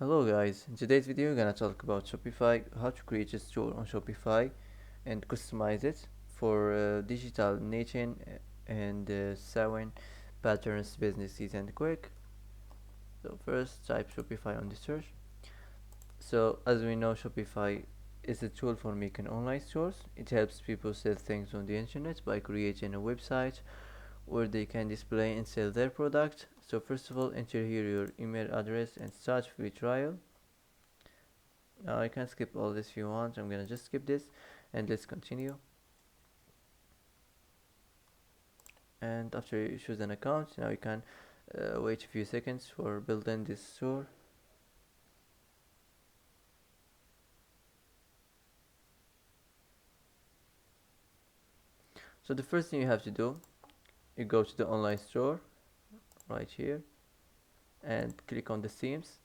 Hello guys, in today's video we're gonna talk about Shopify, how to create a store on Shopify and customize it for digital niching and sewing patterns, business easy and quick. So first type Shopify on the search. So as we know, Shopify is a tool for making online stores. It helps people sell things on the internet by creating a website where they can display and sell their product. So first of all, enter here your email address and start free trial. Now I can skip all this if you want. I'm gonna just skip this and let's continue. And after you choose an account, now you can wait a few seconds for building this store. So the first thing you have to do, you go to the online store right here and click on the themes.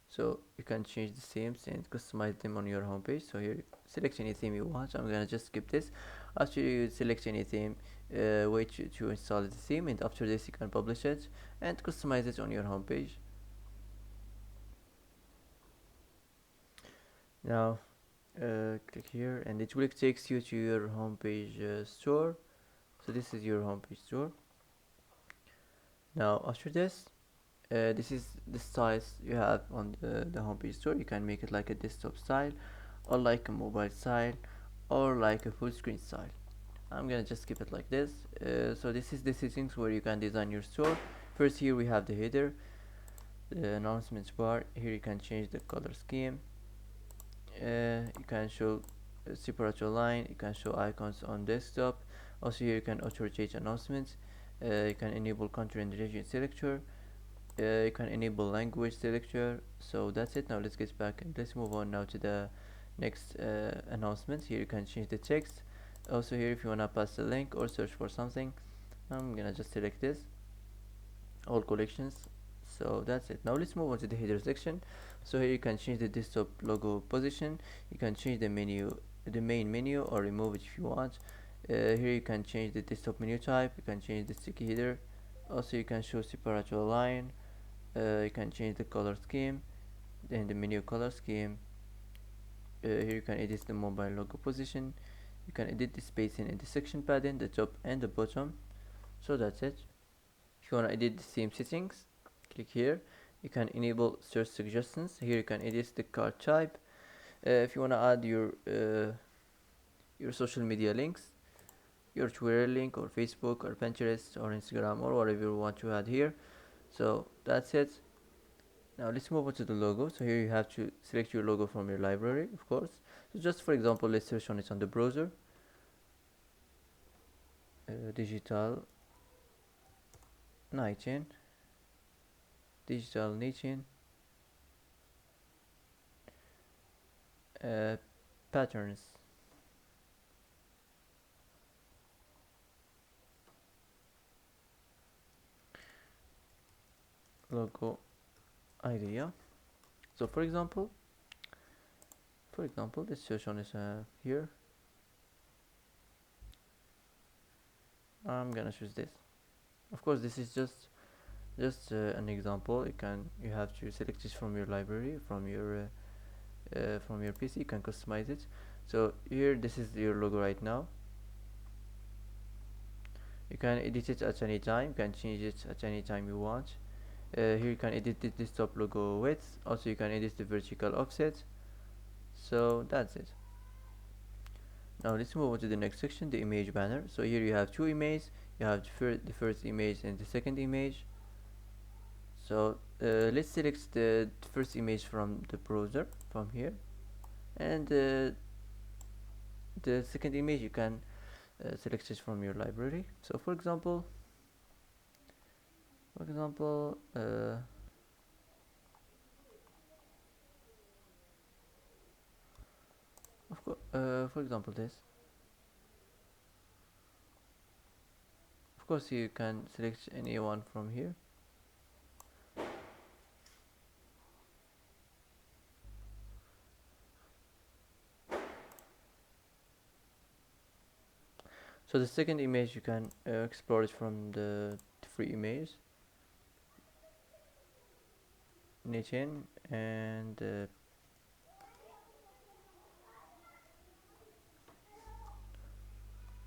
So you can change the themes and customize them on your homepage. So here, select any theme you want. I'm gonna just skip this. After you select any theme, wait to install the theme, and after this you can publish it and customize it on your homepage. Now click here and it will takes you to your homepage store. So this is your homepage store. Now after this, this is the styles you have on the homepage store. You can make it like a desktop style or like a mobile style or like a full screen style. I'm gonna just keep it like this. So this is the settings where you can design your store. First, here we have the header, the announcements bar. Here you can change the color scheme. You can show a separate line. You can show icons on desktop. Also here you can auto rotate announcements. You can enable country and region selector. You can enable language selector. So that's it. Now let's get back and let's move on now to the next announcement. Here you can change the text. Also here, if you wanna pass a link or search for something, I'm gonna just select this, all collections. So that's it. Now let's move on to the header section. So here you can change the desktop logo position. You can change the menu, the main menu, or remove it if you want. Here you can change the desktop menu type. You can change the sticky header. Also you can show separate line. You can change the color scheme, then the menu color scheme. Here you can edit the mobile logo position. You can edit the spacing and the section padding, the top and the bottom. So that's it. If you want to edit the theme settings, click here. You can enable search suggestions. Here you can edit the card type. If you want to add your social media links, your Twitter link or Facebook or Pinterest or Instagram or whatever you want to add here. So that's it. Now let's move on to the logo. So here you have to select your logo from your library, of course. So just for example, let's search on it on the browser. Digital nighting, digital niching, patterns. Logo idea. So for example, let's search on this here. I'm gonna choose this. Of course, this is just an example. You have to select this from your library, from your PC. You can customize it. So here, this is your logo right now. You can edit it at any time. You can change it at any time you want. Here you can edit the desktop logo width. Also you can edit the vertical offset. So that's it. Now let's move on to the next section, the image banner. So here you have two images. You have the first image and the second image. So let's select the first image from the browser from here, and the second image you can select it from your library. So for example, for example for example this. Of course you can select any one from here. So the second image you can explore it from the free image. niche and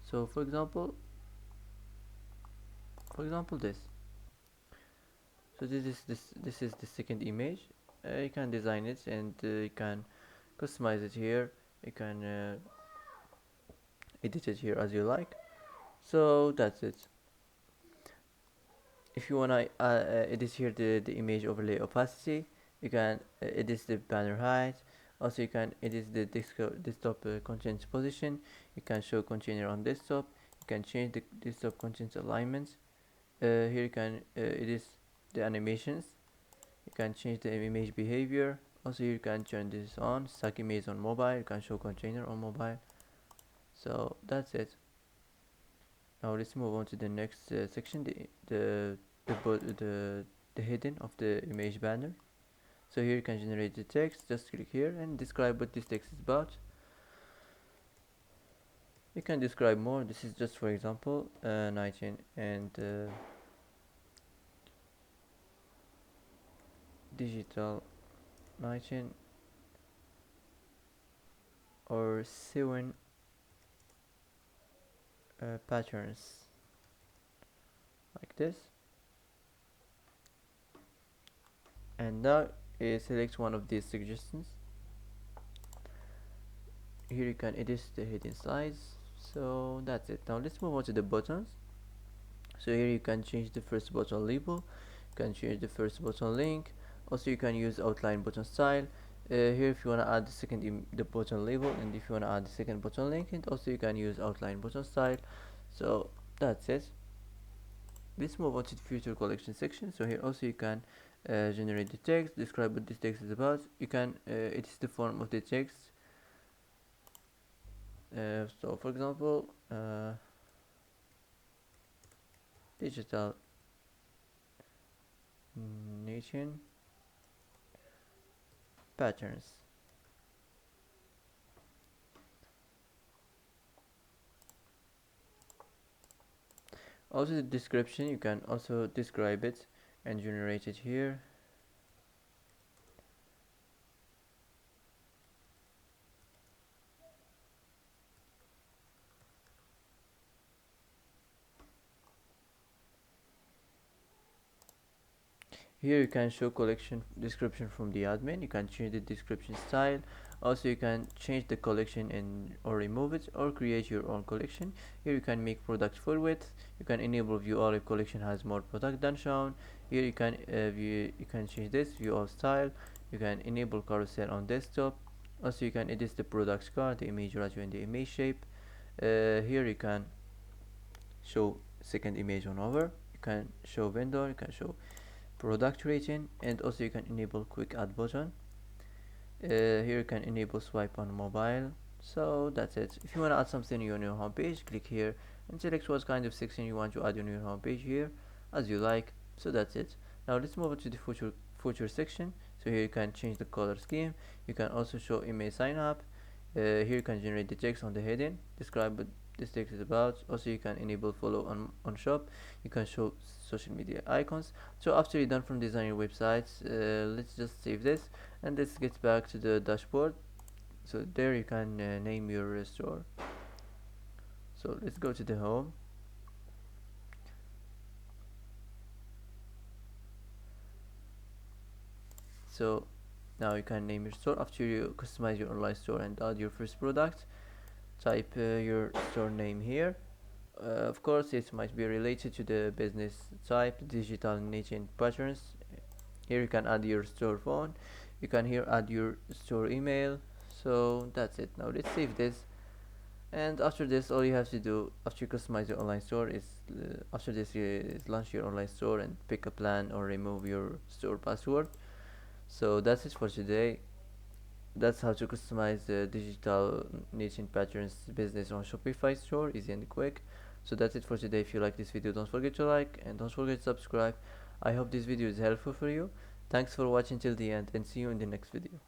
so for example this. So this is the second image. You can design it and you can customize it here. You can edit it here as you like. So that's it. If you wanna edit here the image overlay opacity, you can edit the banner height. Also you can edit the desktop content position. You can show container on desktop. You can change the desktop content alignments. Here you can edit the animations. You can change the image behavior. Also you can turn this on, stack image on mobile. You can show container on mobile. So that's it. Now let's move on to the next section, the heading of the image banner. So here you can generate the text. Just click here and describe what this text is about. You can describe more. This is just for example 19 and digital 19 or sewing patterns like this. And now select one of these suggestions. Here you can edit the heading size. So that's it. Now let's move on to the buttons. So here you can change the first button label. You can change the first button link. Also you can use outline button style. Here if you want to add the button label, and if you want to add the second button link, and also you can use outline button style. So that's it. Let's move on to the future collection section. So here also you can generate the text, describe what this text is about. You can edit the form of the text. So for example digital nation patterns. Also the description, you can also describe it and generate it here. Here you can show collection description from the admin. You can change the description style. Also you can change the collection and or remove it or create your own collection. Here you can make product full width. You can enable view all if collection has more product than shown. Here you can change this view all style. You can enable carousel on desktop. Also you can edit the product card, the image ratio and the image shape. Here you can show second image on over. You can show vendor. You can show product rating, and also you can enable quick add button. Here you can enable swipe on mobile. So that's it. If you want to add something on your homepage, click here and select what kind of section you want to add on your homepage here as you like. So that's it. Now let's move on to the footer section. So here you can change the color scheme. You can also show email sign up. Here you can generate the text on the heading, describe what this text is about. Also you can enable follow on shop. You can show social media icons. So after you're done from designing your websites, let's just save this and let's get back to the dashboard. So there you can name your store. So let's go to the home. So now you can name your store. After you customize your online store and add your first product, type your store name here. Of course it might be related to the business type, digital niche and patterns. Here you can add your store phone. You can here add your store email. So that's it. Now let's save this, and after this all you have to do after you customize your online store is after this is launch your online store and pick a plan or remove your store password. So that's it for today. That's how to customize the digital niche and patterns business on Shopify store, easy and quick. So that's it for today. If you like this video, don't forget to like and don't forget to subscribe. I hope this video is helpful for you. Thanks for watching till the end, and see you in the next video.